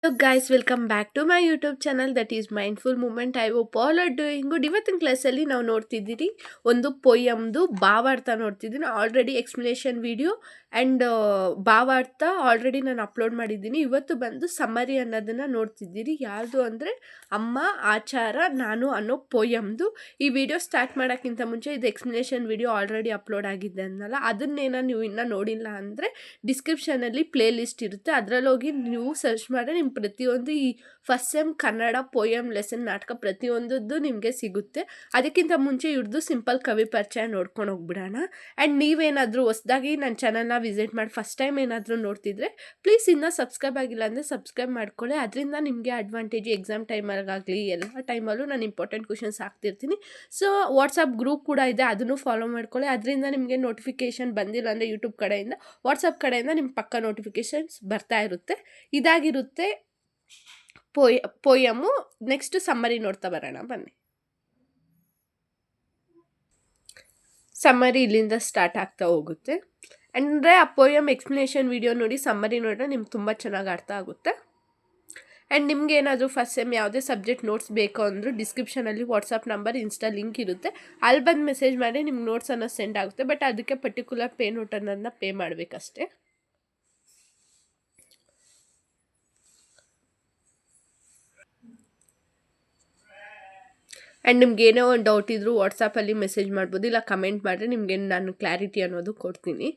Hello guys, welcome back to my YouTube channel that is Mindful Movement. I hope all are doing good. ಇವತ್ತಿನ ಕ್ಲಾಸಲ್ಲಿ ನಾವು ನೋಡ್ತಿದ್ದೀರಿ ಒಂದು ಪೊಯಮ್ದು ಭಾವಾರ್ಥ ನೋಡ್ತಿದ್ದೀನಿ. ಆಲ್ರೆಡಿ ಎಕ್ಸ್ಪ್ಲನೇಷನ್ ವಿಡಿಯೋ ಆ್ಯಂಡ್ ಭಾವಾರ್ಥ ಆಲ್ರೆಡಿ ನಾನು ಅಪ್ಲೋಡ್ ಮಾಡಿದ್ದೀನಿ. ಇವತ್ತು ಬಂದು ಸಮ್ಮರಿ ಅನ್ನೋದನ್ನು ನೋಡ್ತಿದ್ದೀರಿ. ಯಾವುದು ಅಂದರೆ ಅಮ್ಮ ಆಚಾರ ನಾನು ಅನ್ನೋ ಪೊಯಮ್ದು. ಈ ವಿಡಿಯೋ ಸ್ಟಾರ್ಟ್ ಮಾಡೋಕ್ಕಿಂತ ಮುಂಚೆ ಇದು ಎಕ್ಸ್ಪ್ಲನೇಷನ್ ವಿಡಿಯೋ ಆಲ್ರೆಡಿ ಅಪ್ಲೋಡ್ ಆಗಿದೆ ಅನ್ನಲ್ಲ, ಅದನ್ನೇನ ನೀವು ಇನ್ನೂ ನೋಡಿಲ್ಲ ಅಂದರೆ ಡಿಸ್ಕ್ರಿಪ್ಷನಲ್ಲಿ ಪ್ಲೇ ಲಿಸ್ಟ್ ಇರುತ್ತೆ, ಅದರಲ್ಲಿ ಹೋಗಿ ನೀವು ಸರ್ಚ್ ಮಾಡಿದ್ರೆ ನಿಮ್ಮ ಪ್ರತಿಯೊಂದು ಈ first sem Kannada poem lesson ನಾಟಕ ಪ್ರತಿಯೊಂದದ್ದು ನಿಮಗೆ ಸಿಗುತ್ತೆ. ಅದಕ್ಕಿಂತ ಮುಂಚೆ ಇವ್ರದ್ದು ಸಿಂಪಲ್ ಕವಿ ಪರಿಚಯ ನೋಡ್ಕೊಂಡು ಹೋಗ್ಬಿಡೋಣ. ಆ್ಯಂಡ್ ನೀವೇನಾದರೂ ಹೊಸ್ದಾಗಿ ನನ್ನ ಚಾನಲ್ನ ವಿಸಿಟ್ ಮಾಡಿ ಫಸ್ಟ್ ಟೈಮ್ ಏನಾದರೂ ನೋಡ್ತಿದ್ರೆ ಪ್ಲೀಸ್ ಇನ್ನೂ ಸಬ್ಸ್ಕ್ರೈಬ್ ಆಗಿಲ್ಲ ಅಂದರೆ ಸಬ್ಸ್ಕ್ರೈಬ್ ಮಾಡ್ಕೊಳ್ಳಿ. ಅದರಿಂದ ನಿಮಗೆ ಅಡ್ವಾಂಟೇಜ್ ಎಕ್ಸಾಮ್ ಟೈಮಲ್ಲಾಗಲಿ ಎಲ್ಲ ಟೈಮಲ್ಲೂ ನಾನು ಇಂಪಾರ್ಟೆಂಟ್ ಕ್ವಶನ್ಸ್ ಹಾಕ್ತಿರ್ತೀನಿ. ಸೊ ವಾಟ್ಸಪ್ ಗ್ರೂಪ್ ಕೂಡ ಇದೆ, ಅದನ್ನು ಫಾಲೋ ಮಾಡ್ಕೊಳ್ಳಿ. ಅದರಿಂದ ನಿಮಗೆ ನೋಟಿಫಿಕೇಷನ್ ಬಂದಿಲ್ಲ ಅಂದರೆ ಯೂಟ್ಯೂಬ್ ಕಡೆಯಿಂದ ವಾಟ್ಸಪ್ ಕಡೆಯಿಂದ ನಿಮ್ಮ ಪಕ್ಕ ನೋಟಿಫಿಕೇಷನ್ಸ್ ಬರ್ತಾ ಇರುತ್ತೆ. ಇದಾಗಿರುತ್ತೆ ಪೊಯಮು. ನೆಕ್ಸ್ಟ್ ಸಮ್ಮರಿ ನೋಡ್ತಾ ಬರೋಣ ಬನ್ನಿ. ಸಮ್ಮರಿ ಇಲ್ಲಿಂದ ಸ್ಟಾರ್ಟ್ ಆಗ್ತಾ ಹೋಗುತ್ತೆ. ಅಂದರೆ ಆ ಪೊಯಮ್ ಎಕ್ಸ್ಪ್ಲನೇಷನ್ ವಿಡಿಯೋ ನೋಡಿ ಸಮ್ಮರಿ ನೋಡಿದ್ರೆ ನಿಮ್ಗೆ ತುಂಬ ಚೆನ್ನಾಗಿ ಅರ್ಥ ಆಗುತ್ತೆ. ಆ್ಯಂಡ್ ನಿಮ್ಗೆ ಏನಾದರೂ ಫಸ್ಟ್ ಸೆಮ್ ಯಾವುದೇ ಸಬ್ಜೆಕ್ಟ್ ನೋಟ್ಸ್ ಬೇಕು ಅಂದರೂ ಡಿಸ್ಕ್ರಿಪ್ಷನಲ್ಲಿ ವಾಟ್ಸಪ್ ನಂಬರ್ ಇನ್ಸ್ಟಾ ಲಿಂಕ್ ಇರುತ್ತೆ, ಅಲ್ಲಿ ಬಂದು ಮೆಸೇಜ್ ಮಾಡಿ ನಿಮ್ಗೆ ನೋಟ್ಸ್ ಅನ್ನೋದು ಸೆಂಡ್ ಆಗುತ್ತೆ. ಬಟ್ ಅದಕ್ಕೆ ಪರ್ಟಿಕ್ಯುಲರ್ ಪೇ ನೋಟ್ ಅನ್ನೋದನ್ನ ಪೇ ಮಾಡಬೇಕಷ್ಟೇ. ಆ್ಯಂಡ್ ನಿಮ್ಗೆ ಏನೋ ಒಂದು ಡೌಟ್ ಇದ್ದರೂ ವಾಟ್ಸಪ್ಪಲ್ಲಿ ಮೆಸೇಜ್ ಮಾಡ್ಬೋದು, ಇಲ್ಲ ಕಮೆಂಟ್ ಮಾಡಿದ್ರೆ ನಿಮಗೆ ನಾನು ಕ್ಲಾರಿಟಿ ಅನ್ನೋದು ಕೊಡ್ತೀನಿ.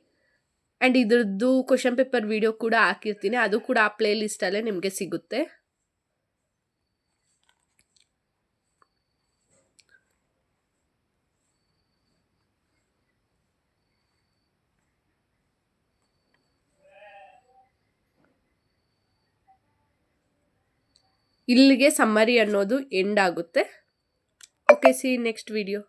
ಆ್ಯಂಡ್ ಇದ್ರದ್ದು ಕ್ವಶನ್ ಪೇಪರ್ ವಿಡಿಯೋ ಕೂಡ ಹಾಕಿರ್ತೀನಿ, ಅದು ಕೂಡ ಆ ಪ್ಲೇ ಲಿಸ್ಟಲ್ಲೇ ನಿಮಗೆ ಸಿಗುತ್ತೆ. ಇಲ್ಲಿಗೆ ಸಮ್ಮರಿ ಅನ್ನೋದು ಎಂಡ್ ಆಗುತ್ತೆ. Okay, C next video.